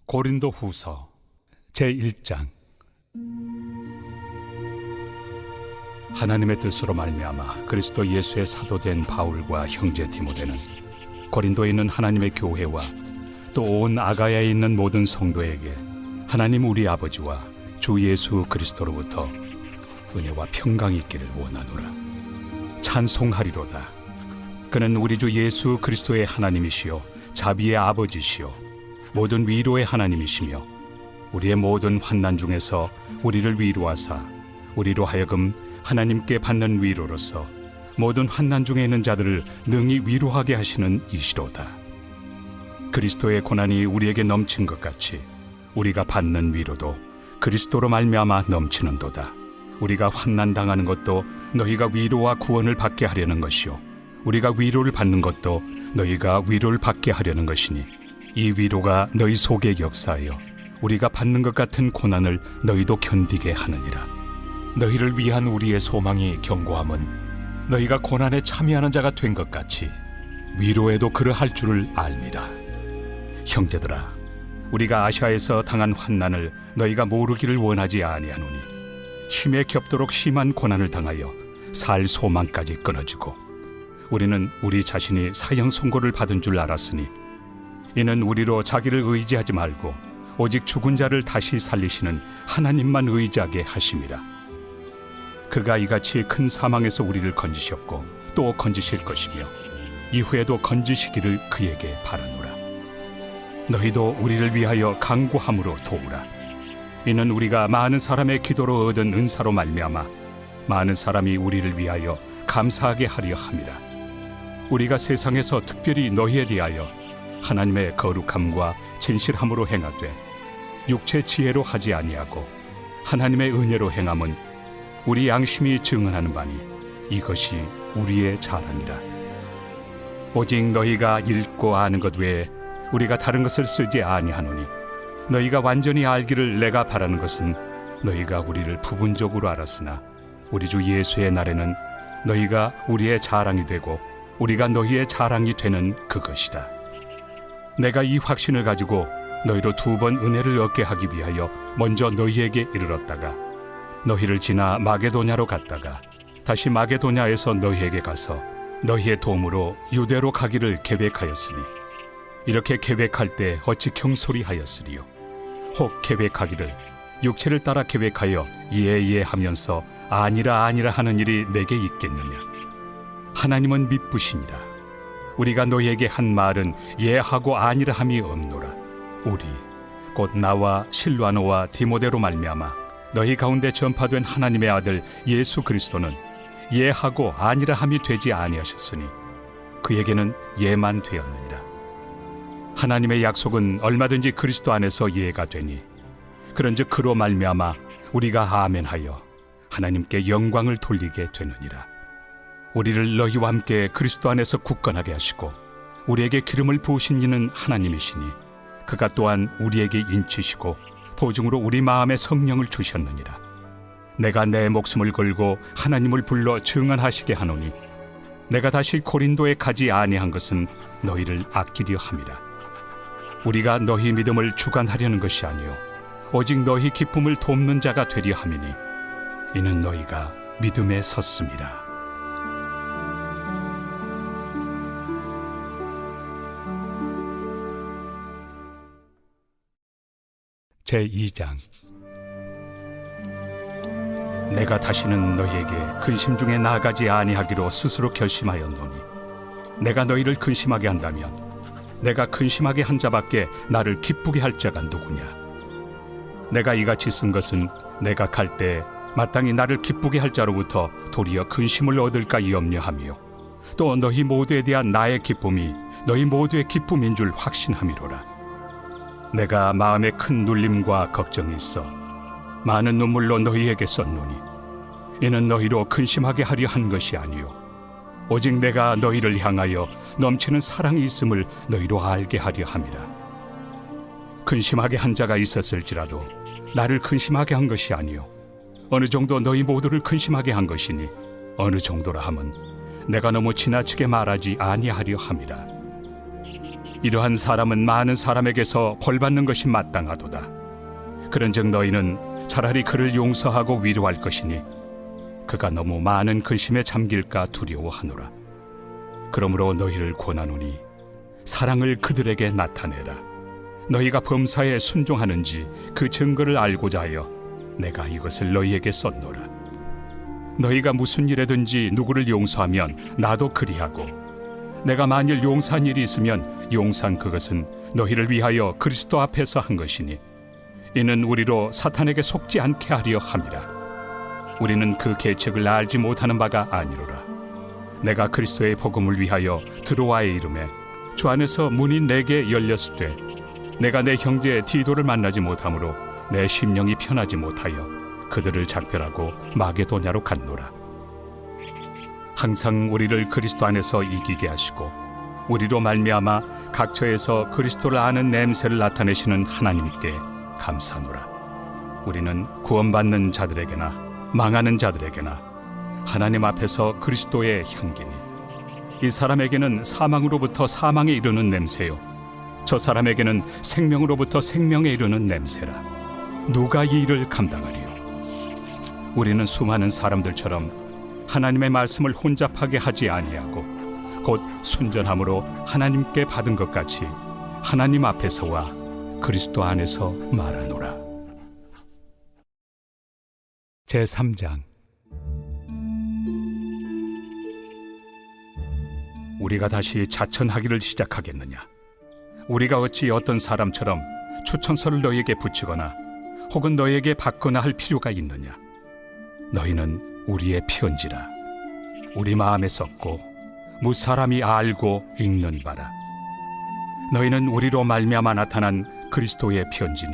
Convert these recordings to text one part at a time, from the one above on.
고린도후서 제1장. 하나님의 뜻으로 말미암아 그리스도 예수의 사도된 바울과 형제 디모데는 고린도에 있는 하나님의 교회와 또 온 아가야에 있는 모든 성도에게 하나님 우리 아버지와 주 예수 그리스도로부터 은혜와 평강이 있기를 원하노라. 찬송하리로다. 그는 우리 주 예수 그리스도의 하나님이시요 자비의 아버지시요 모든 위로의 하나님이시며 우리의 모든 환난 중에서 우리를 위로하사 우리로 하여금 하나님께 받는 위로로서 모든 환난 중에 있는 자들을 능히 위로하게 하시는 이시로다. 그리스도의 고난이 우리에게 넘친 것 같이 우리가 받는 위로도 그리스도로 말미암아 넘치는도다. 우리가 환난 당하는 것도 너희가 위로와 구원을 받게 하려는 것이요 우리가 위로를 받는 것도 너희가 위로를 받게 하려는 것이니 이 위로가 너희 속에 역사하여 우리가 받는 것 같은 고난을 너희도 견디게 하느니라. 너희를 위한 우리의 소망이 견고함은 너희가 고난에 참여하는 자가 된 것 같이 위로에도 그러할 줄을 알미라. 형제들아, 우리가 아시아에서 당한 환난을 너희가 모르기를 원하지 아니하노니 힘에 겹도록 심한 고난을 당하여 살 소망까지 끊어지고 우리는 우리 자신이 사형 선고를 받은 줄 알았으니 이는 우리로 자기를 의지하지 말고 오직 죽은 자를 다시 살리시는 하나님만 의지하게 하심이라. 그가 이같이 큰 사망에서 우리를 건지셨고 또 건지실 것이며 이후에도 건지시기를 그에게 바라노라. 너희도 우리를 위하여 간구함으로 도우라. 이는 우리가 많은 사람의 기도로 얻은 은사로 말미암아 많은 사람이 우리를 위하여 감사하게 하려 함이라. 우리가 세상에서 특별히 너희에 대하여 하나님의 거룩함과 진실함으로 행하되 육체 지혜로 하지 아니하고 하나님의 은혜로 행함은 우리 양심이 증언하는 바니 이것이 우리의 자랑이라. 오직 너희가 읽고 아는 것 외에 우리가 다른 것을 쓰지 아니하노니 너희가 완전히 알기를 내가 바라는 것은 너희가 우리를 부분적으로 알았으나 우리 주 예수의 날에는 너희가 우리의 자랑이 되고 우리가 너희의 자랑이 되는 그것이라. 내가 이 확신을 가지고 너희로 2번 은혜를 얻게 하기 위하여 먼저 너희에게 이르렀다가 너희를 지나 마게도냐로 갔다가 다시 마게도냐에서 너희에게 가서 너희의 도움으로 유대로 가기를 계획하였으니 이렇게 계획할 때 어찌 경솔이하였으리요. 혹 계획하기를 육체를 따라 계획하여 예예 하면서 아니라 하는 일이 내게 있겠느냐. 하나님은 미쁘시니라. 우리가 너희에게 한 말은 예하고 아니라 함이 없노라. 우리 곧 나와 실와노와 디모데로 말미암아 너희 가운데 전파된 하나님의 아들 예수 그리스도는 예하고 아니라 함이 되지 아니하셨으니 그에게는 예만 되었느니라. 하나님의 약속은 얼마든지 그리스도 안에서 예가 되니 그런즉 그로 말미암아 우리가 아멘하여 하나님께 영광을 돌리게 되느니라. 우리를 너희와 함께 그리스도 안에서 굳건하게 하시고 우리에게 기름을 부으신 이는 하나님이시니 그가 또한 우리에게 인치시고 보증으로 우리 마음에 성령을 주셨느니라. 내가 내 목숨을 걸고 하나님을 불러 증언하시게 하노니 내가 다시 고린도에 가지 아니한 것은 너희를 아끼려 함이라. 우리가 너희 믿음을 주관하려는 것이 아니요 오직 너희 기쁨을 돕는 자가 되려 함이니 이는 너희가 믿음에 섰음이라. 제2장. 내가 다시는 너희에게 근심 중에 나아가지 아니하기로 스스로 결심하였노니 내가 너희를 근심하게 한다면 내가 근심하게 한 자밖에 나를 기쁘게 할 자가 누구냐. 내가 이같이 쓴 것은 내가 갈 때 마땅히 나를 기쁘게 할 자로부터 도리어 근심을 얻을까 염려하며 또 너희 모두에 대한 나의 기쁨이 너희 모두의 기쁨인 줄 확신함이로라. 내가 마음에 큰 눌림과 걱정이 있어 많은 눈물로 너희에게 썼노니 이는 너희로 근심하게 하려 한 것이 아니요 오직 내가 너희를 향하여 넘치는 사랑이 있음을 너희로 알게 하려 함이라. 근심하게 한 자가 있었을지라도 나를 근심하게 한 것이 아니요 어느 정도 너희 모두를 근심하게 한 것이니 어느 정도라 함은 내가 너무 지나치게 말하지 아니하려 함이라. 이러한 사람은 많은 사람에게서 벌받는 것이 마땅하도다. 그런즉 너희는 차라리 그를 용서하고 위로할 것이니 그가 너무 많은 근심에 잠길까 두려워하노라. 그러므로 너희를 권하노니 사랑을 그들에게 나타내라. 너희가 범사에 순종하는지 그 증거를 알고자 하여 내가 이것을 너희에게 썼노라. 너희가 무슨 일에든지 누구를 용서하면 나도 그리하고, 내가 만일 용서한 일이 있으면 용서한 그것은 너희를 위하여 그리스도 앞에서 한 것이니 이는 우리로 사탄에게 속지 않게 하려 함이라. 우리는 그 계책을 알지 못하는 바가 아니로라. 내가 그리스도의 복음을 위하여 드로아에 이름에 주 안에서 문이 내게 열렸을 때 내가 내 형제 디도를 만나지 못하므로 내 심령이 편하지 못하여 그들을 작별하고 마게도냐로 갔노라. 항상 우리를 그리스도 안에서 이기게 하시고 우리로 말미암아 각처에서 그리스도를 아는 냄새를 나타내시는 하나님께 감사하노라. 우리는 구원받는 자들에게나 망하는 자들에게나 하나님 앞에서 그리스도의 향기니 이 사람에게는 사망으로부터 사망에 이르는 냄새요 저 사람에게는 생명으로부터 생명에 이르는 냄새라. 누가 이 일을 감당하리요? 우리는 수많은 사람들처럼 하나님의 말씀을 혼잡하게 하지 아니하고 곧 순전함으로 하나님께 받은 것 같이 하나님 앞에서와 그리스도 안에서 말하노라. 제3장. 우리가 다시 자천하기를 시작하겠느냐? 우리가 어찌 어떤 사람처럼 추천서를 너희에게 붙이거나 혹은 너희에게 받거나 할 필요가 있느냐? 너희는 우리의 편지라. 우리 마음에 썼고 무사람이 알고 읽는 바라. 너희는 우리로 말미암아 나타난 그리스도의 편지니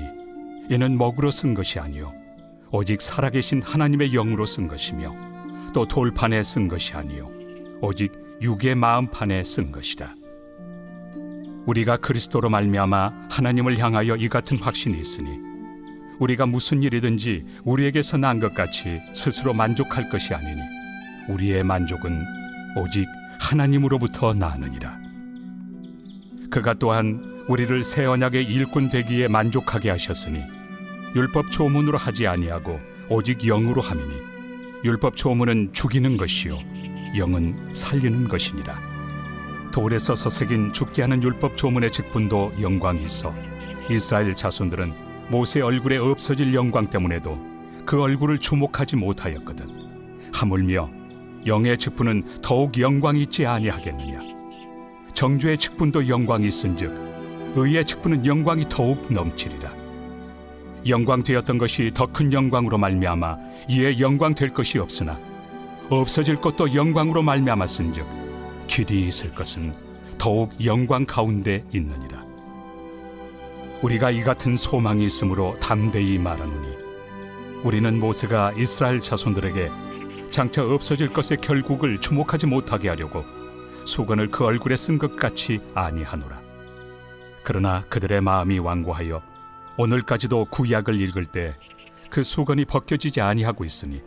이는 먹으로 쓴 것이 아니요 오직 살아계신 하나님의 영으로 쓴 것이며 또 돌판에 쓴 것이 아니요 오직 육의 마음판에 쓴 것이라. 우리가 그리스도로 말미암아 하나님을 향하여 이 같은 확신이 있으니 우리가 무슨 일이든지 우리에게서 난 것 같이 스스로 만족할 것이 아니니 우리의 만족은 오직 하나님으로부터 나느니라. 그가 또한 우리를 새 언약의 일꾼 되기에 만족하게 하셨으니 율법 조문으로 하지 아니하고 오직 영으로 함이니 율법 조문은 죽이는 것이요 영은 살리는 것이니라. 돌에 써서 새긴 죽게 하는 율법 조문의 직분도 영광이 있어 이스라엘 자손들은 모세 얼굴에 없어질 영광 때문에도 그 얼굴을 주목하지 못하였거든. 하물며 영의 직분은 더욱 영광이 있지 아니하겠느냐? 정죄의 직분도 영광이 있은즉 의의 직분은 영광이 더욱 넘치리라. 영광 되었던 것이 더 큰 영광으로 말미암아 이에 영광 될 것이 없으나 없어질 것도 영광으로 말미암았은즉 길이 있을 것은 더욱 영광 가운데 있느니라. 우리가 이 같은 소망이 있으므로 담대히 말하노니 우리는 모세가 이스라엘 자손들에게 장차 없어질 것의 결국을 주목하지 못하게 하려고 수건을 그 얼굴에 쓴 것 같이 아니하노라. 그러나 그들의 마음이 완고하여 오늘까지도 구약을 읽을 때 그 수건이 벗겨지지 아니하고 있으니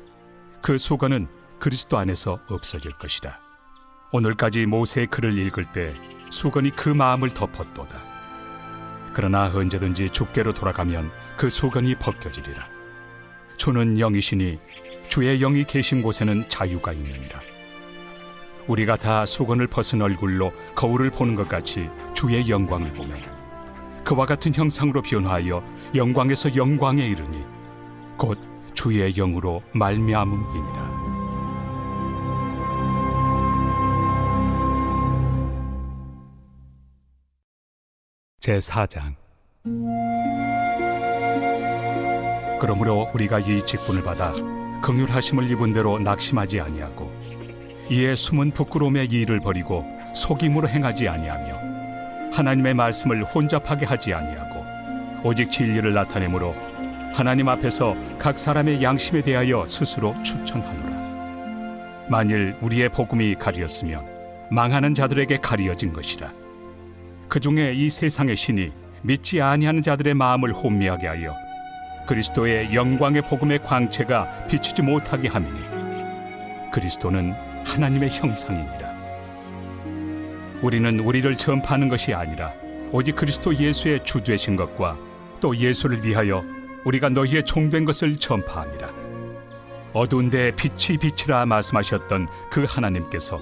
그 수건은 그리스도 안에서 없어질 것이라. 오늘까지 모세의 글을 읽을 때 수건이 그 마음을 덮었도다. 그러나 언제든지 주께로 돌아가면 그 수건이 벗겨지리라. 주는 영이시니 주의 영이 계신 곳에는 자유가 있느니라. 우리가 다 수건을 벗은 얼굴로 거울을 보는 것 같이 주의 영광을 보며 그와 같은 형상으로 변화하여 영광에서 영광에 이르니 곧 주의 영으로 말미암음이니라. 제4장. 그러므로 우리가 이 직분을 받아 긍휼하심을 입은 대로 낙심하지 아니하고 이에 숨은 부끄러움의 일을 버리고 속임으로 행하지 아니하며 하나님의 말씀을 혼잡하게 하지 아니하고 오직 진리를 나타내므로 하나님 앞에서 각 사람의 양심에 대하여 스스로 추천하노라. 만일 우리의 복음이 가리었으면 망하는 자들에게 가리어진 것이라. 그 중에 이 세상의 신이 믿지 아니하는 자들의 마음을 혼미하게 하여 그리스도의 영광의 복음의 광채가 비치지 못하게 함이니 그리스도는 하나님의 형상이니라. 우리는 우리를 전파하는 것이 아니라 오직 그리스도 예수의 주 되신 것과 또 예수를 위하여 우리가 너희의 종된 것을 전파함이라. 어두운 데 빛이 빛이라 말씀하셨던 그 하나님께서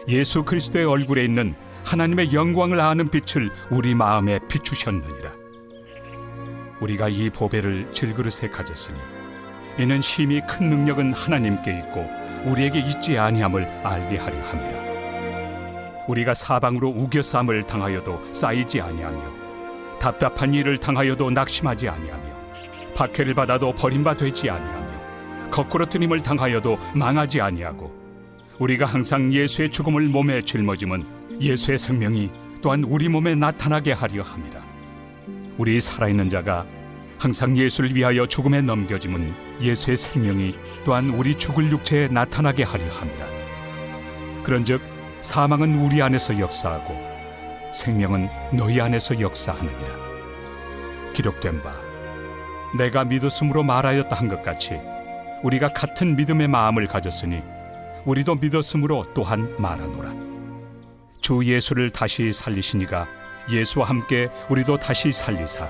예수 그리스도의 얼굴에 있는 하나님의 영광을 아는 빛을 우리 마음에 비추셨느니라. 우리가 이 보배를 질그릇에 가졌으니 이는 심히 큰 능력은 하나님께 있고 우리에게 있지 아니함을 알게 하려 함이라. 우리가 사방으로 우겨싸움을 당하여도 쌓이지 아니하며 답답한 일을 당하여도 낙심하지 아니하며 박해를 받아도 버림바 되지 아니하며 거꾸로 뜨림을 당하여도 망하지 아니하고 우리가 항상 예수의 죽음을 몸에 짊어짐은 예수의 생명이 또한 우리 몸에 나타나게 하려 함이라. 우리 살아있는 자가 항상 예수를 위하여 죽음에 넘겨짐은 예수의 생명이 또한 우리 죽을 육체에 나타나게 하려 함이라. 그런즉 사망은 우리 안에서 역사하고 생명은 너희 안에서 역사하느니라. 기록된 바 내가 믿었으므로 말하였다 한 것 같이 우리가 같은 믿음의 마음을 가졌으니 우리도 믿었으므로 또한 말하노라. 주 예수를 다시 살리시니가 예수와 함께 우리도 다시 살리사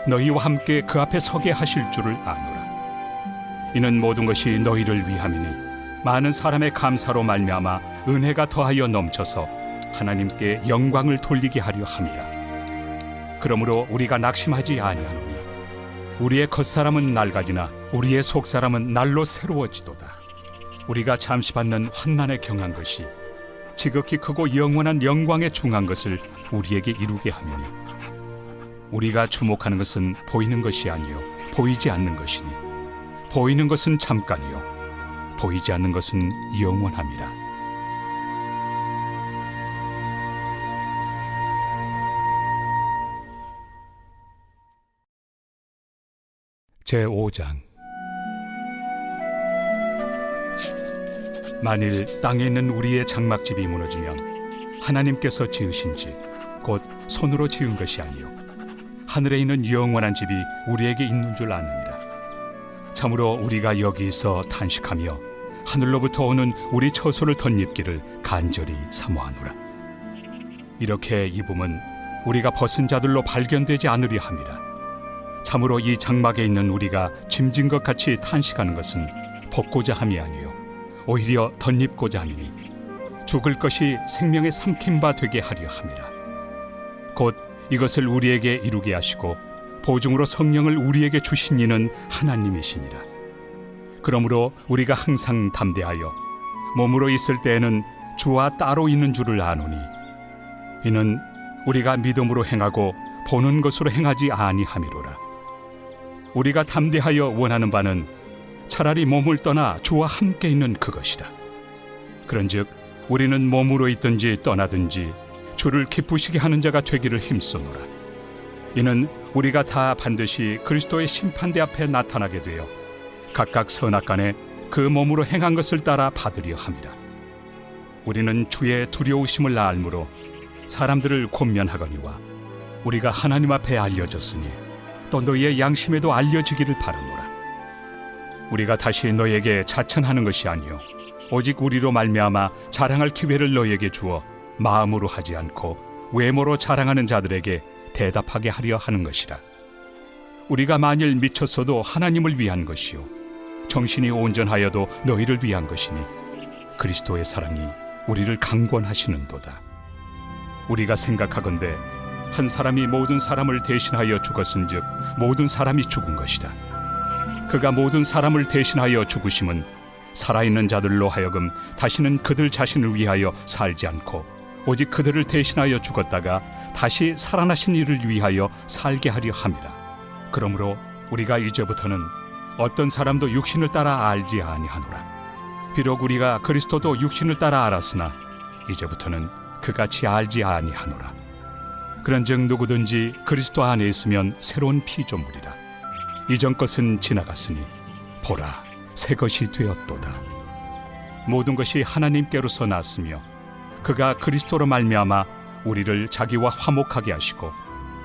너희와 함께 그 앞에 서게 하실 줄을 아노라. 이는 모든 것이 너희를 위함이니 많은 사람의 감사로 말미암아 은혜가 더하여 넘쳐서 하나님께 영광을 돌리게 하려 함이라. 그러므로 우리가 낙심하지 아니하노니 우리의 겉사람은 낡아지나 우리의 속사람은 날로 새로워지도다. 우리가 잠시 받는 환난에 경한 것이 지극히 크고 영원한 영광에 중한 것을 우리에게 이루게 하매니 우리가 주목하는 것은 보이는 것이 아니요 보이지 않는 것이니 보이는 것은 잠깐이요 보이지 않는 것은 영원함이라. 제5장. 만일 땅에 있는 우리의 장막집이 무너지면 하나님께서 지으신 집 곧 손으로 지은 것이 아니요 하늘에 있는 영원한 집이 우리에게 있는 줄 아느니라. 참으로 우리가 여기서 탄식하며 하늘로부터 오는 우리 처소를 덧입기를 간절히 사모하노라. 이렇게 입음은 우리가 벗은 자들로 발견되지 않으려 함이라. 참으로 이 장막에 있는 우리가 짐진 것 같이 탄식하는 것은 벗고자 함이 아니요 오히려 덧입고자 함이니 죽을 것이 생명의 삼킴바 되게 하려 함이라. 곧 이것을 우리에게 이루게 하시고 보증으로 성령을 우리에게 주신 이는 하나님이시니라. 그러므로 우리가 항상 담대하여 몸으로 있을 때에는 주와 따로 있는 줄을 아노니 이는 우리가 믿음으로 행하고 보는 것으로 행하지 아니함이로라. 우리가 담대하여 원하는 바는 차라리 몸을 떠나 주와 함께 있는 그것이라. 그런즉 우리는 몸으로 있든지 떠나든지 주를 기쁘시게 하는 자가 되기를 힘쓰노라. 이는 우리가 다 반드시 그리스도의 심판대 앞에 나타나게 되어 각각 선악간에 그 몸으로 행한 것을 따라 받으려 함이라. 우리는 주의 두려우심을 알므로 사람들을 권면하거니와 우리가 하나님 앞에 알려졌으니 또 너희의 양심에도 알려지기를 바라노라. 우리가 다시 너희에게 자천하는 것이 아니요 오직 우리로 말미암아 자랑할 기회를 너희에게 주어 마음으로 하지 않고 외모로 자랑하는 자들에게 대답하게 하려 하는 것이라. 우리가 만일 미쳤어도 하나님을 위한 것이요 정신이 온전하여도 너희를 위한 것이니 그리스도의 사랑이 우리를 강권하시는도다. 우리가 생각하건대 한 사람이 모든 사람을 대신하여 죽었은즉 모든 사람이 죽은 것이라. 그가 모든 사람을 대신하여 죽으심은 살아있는 자들로 하여금 다시는 그들 자신을 위하여 살지 않고 오직 그들을 대신하여 죽었다가 다시 살아나신 이를 위하여 살게 하려 함이라. 그러므로 우리가 이제부터는 어떤 사람도 육신을 따라 알지 아니하노라. 비록 우리가 그리스도도 육신을 따라 알았으나 이제부터는 그같이 알지 아니하노라. 그런즉 누구든지 그리스도 안에 있으면 새로운 피조물이라. 이전 것은 지나갔으니 보라 새 것이 되었도다. 모든 것이 하나님께로서 났으며 그가 그리스도로 말미암아 우리를 자기와 화목하게 하시고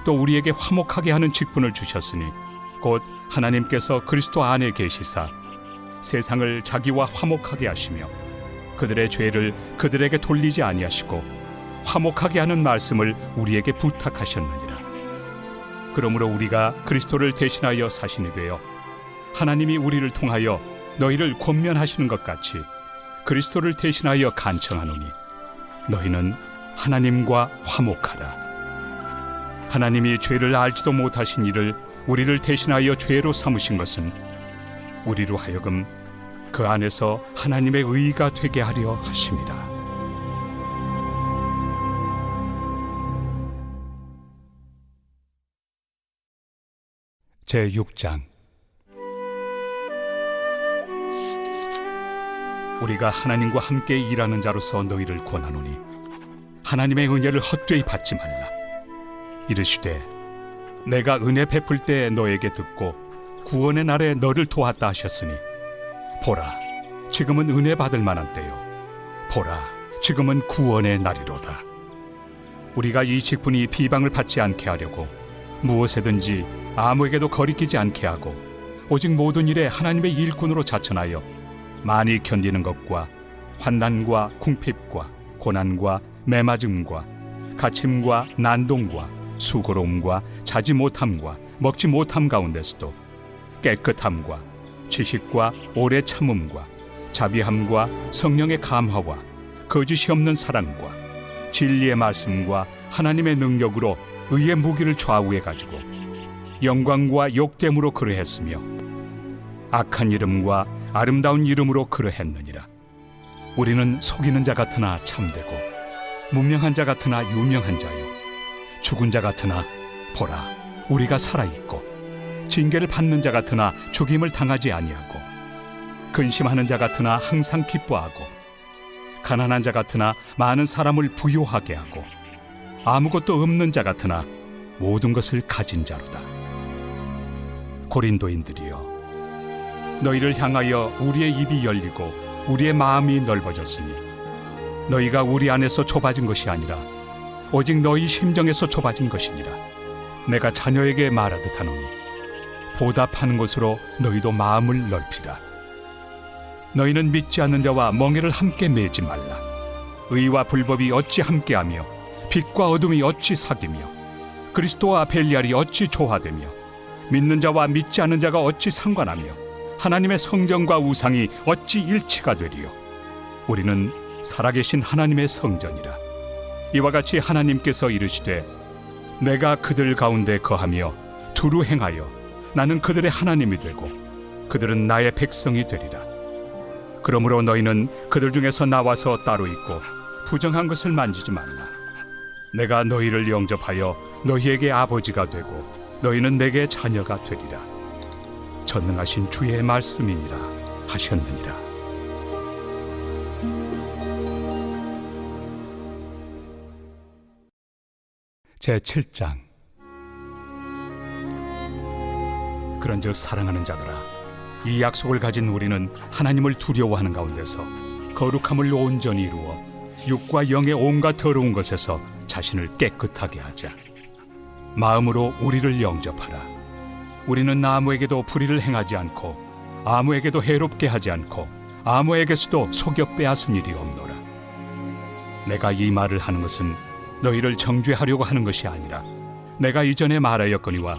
또 우리에게 화목하게 하는 직분을 주셨으니 곧 하나님께서 그리스도 안에 계시사 세상을 자기와 화목하게 하시며 그들의 죄를 그들에게 돌리지 아니하시고 화목하게 하는 말씀을 우리에게 부탁하셨느니라. 그러므로 우리가 그리스도를 대신하여 사신이 되어 하나님이 우리를 통하여 너희를 권면하시는 것 같이 그리스도를 대신하여 간청하노니 너희는 하나님과 화목하라. 하나님이 죄를 알지도 못하신 이를 우리를 대신하여 죄로 삼으신 것은 우리로 하여금 그 안에서 하나님의 의가 되게 하려 하심이라. 제6장. 우리가 하나님과 함께 일하는 자로서 너희를 권하노니 하나님의 은혜를 헛되이 받지 말라. 이르시되 내가 은혜 베풀 때 너에게 듣고 구원의 날에 너를 도왔다 하셨으니 보라, 지금은 은혜 받을 만한 때요, 보라, 지금은 구원의 날이로다. 우리가 이 직분이 비방을 받지 않게 하려고 무엇에든지 아무에게도 거리끼지 않게 하고 오직 모든 일에 하나님의 일꾼으로 자천하여 많이 견디는 것과 환난과 궁핍과 고난과 매맞음과 갇힘과 난동과 수고로움과 자지 못함과 먹지 못함 가운데서도 깨끗함과 지식과 오래 참음과 자비함과 성령의 감화와 거짓이 없는 사랑과 진리의 말씀과 하나님의 능력으로 의의 무기를 좌우해 가지고 영광과 욕됨으로 그러했으며 악한 이름과 아름다운 이름으로 그러했느니라. 우리는 속이는 자 같으나 참되고 무명한 자 같으나 유명한 자요, 죽은 자 같으나 보라, 우리가 살아있고 징계를 받는 자 같으나 죽임을 당하지 아니하고 근심하는 자 같으나 항상 기뻐하고 가난한 자 같으나 많은 사람을 부요하게 하고 아무것도 없는 자 같으나 모든 것을 가진 자로다. 고린도인들이여, 너희를 향하여 우리의 입이 열리고 우리의 마음이 넓어졌으니 너희가 우리 안에서 좁아진 것이 아니라 오직 너희 심정에서 좁아진 것이니라. 내가 자녀에게 말하듯 하노니 보답하는 것으로 너희도 마음을 넓히라. 너희는 믿지 않는 자와 멍에를 함께 매지 말라. 의와 불법이 어찌 함께하며 빛과 어둠이 어찌 사귀며 그리스도와 벨리알이 어찌 조화되며 믿는 자와 믿지 않는 자가 어찌 상관하며 하나님의 성전과 우상이 어찌 일치가 되리요. 우리는 살아계신 하나님의 성전이라. 이와 같이 하나님께서 이르시되 내가 그들 가운데 거하며 두루 행하여 나는 그들의 하나님이 되고 그들은 나의 백성이 되리라. 그러므로 너희는 그들 중에서 나와서 따로 있고 부정한 것을 만지지 말라. 내가 너희를 영접하여 너희에게 아버지가 되고 너희는 내게 자녀가 되리라. 전능하신 주의 말씀이니라 하셨느니라. 제7장. 그런즉 사랑하는 자들아, 이 약속을 가진 우리는 하나님을 두려워하는 가운데서 거룩함을 온전히 이루어 육과 영의 온갖 더러운 것에서 자신을 깨끗하게 하자. 마음으로 우리를 영접하라. 우리는 아무에게도 불의를 행하지 않고 아무에게도 해롭게 하지 않고 아무에게서도 속여 빼앗은 일이 없노라. 내가 이 말을 하는 것은 너희를 정죄하려고 하는 것이 아니라 내가 이전에 말하였거니와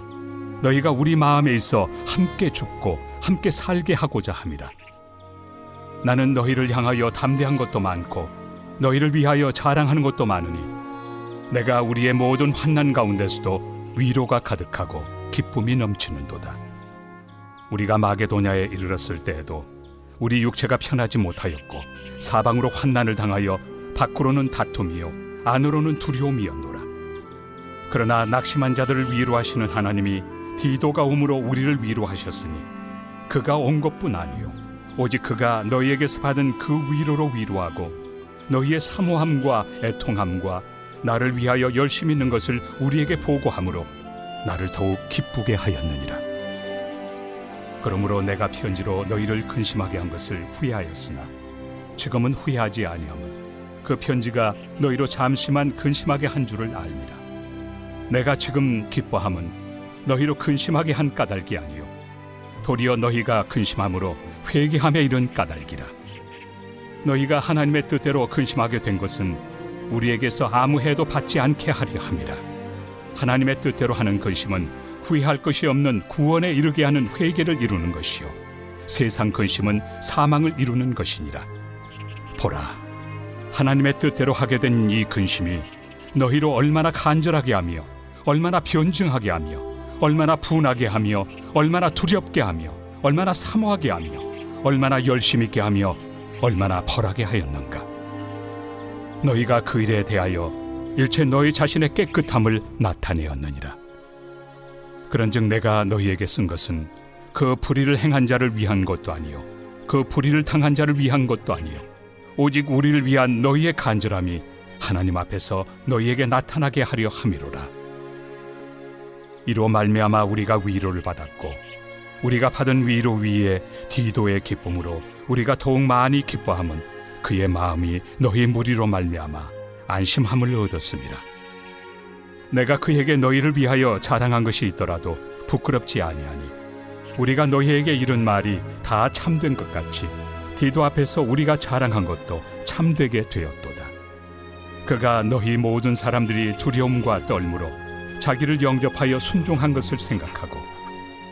너희가 우리 마음에 있어 함께 죽고 함께 살게 하고자 함이라. 나는 너희를 향하여 담대한 것도 많고 너희를 위하여 자랑하는 것도 많으니 내가 우리의 모든 환난 가운데서도 위로가 가득하고 기쁨이 넘치는도다. 우리가 마게도냐에 이르렀을 때에도 우리 육체가 편하지 못하였고 사방으로 환난을 당하여 밖으로는 다툼이요 안으로는 두려움이었노라. 그러나 낙심한 자들을 위로하시는 하나님이 디도가 오므로 우리를 위로하셨으니 그가 온 것뿐 아니요 오직 그가 너희에게서 받은 그 위로로 위로하고 너희의 사모함과 애통함과 나를 위하여 열심히 있는 것을 우리에게 보고함으로 나를 더욱 기쁘게 하였느니라. 그러므로 내가 편지로 너희를 근심하게 한 것을 후회하였으나 지금은 후회하지 아니함은 그 편지가 너희로 잠시만 근심하게 한 줄을 알미라. 내가 지금 기뻐함은 너희로 근심하게 한 까닭이 아니요 도리어 너희가 근심함으로 회개함에 이른 까닭이라. 너희가 하나님의 뜻대로 근심하게 된 것은 우리에게서 아무 해도 받지 않게 하려 함이라. 하나님의 뜻대로 하는 근심은 후회할 것이 없는 구원에 이르게 하는 회개를 이루는 것이요 세상 근심은 사망을 이루는 것이니라. 보라, 하나님의 뜻대로 하게 된 이 근심이 너희로 얼마나 간절하게 하며 얼마나 변증하게 하며 얼마나 분하게 하며 얼마나 두렵게 하며 얼마나 사모하게 하며 얼마나 열심 있게 하며 얼마나 벌하게 하였는가. 너희가 그 일에 대하여 일체 너희 자신의 깨끗함을 나타내었느니라. 그런즉 내가 너희에게 쓴 것은 그 불의를 행한 자를 위한 것도 아니요 그 불의를 당한 자를 위한 것도 아니요 오직 우리를 위한 너희의 간절함이 하나님 앞에서 너희에게 나타나게 하려 함이로라. 이로 말미암아 우리가 위로를 받았고 우리가 받은 위로 위에 디도의 기쁨으로 우리가 더욱 많이 기뻐함은 그의 마음이 너희 무리로 말미암아 안심함을 얻었음이라. 내가 그에게 너희를 위하여 자랑한 것이 있더라도 부끄럽지 아니하니 우리가 너희에게 이른 말이 다 참된 것 같이 디도 앞에서 우리가 자랑한 것도 참되게 되었도다. 그가 너희 모든 사람들이 두려움과 떨므로 자기를 영접하여 순종한 것을 생각하고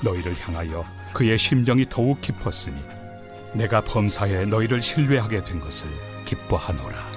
너희를 향하여 그의 심정이 더욱 깊었으니 내가 범사에 너희를 신뢰하게 된 것을 기뻐하노라.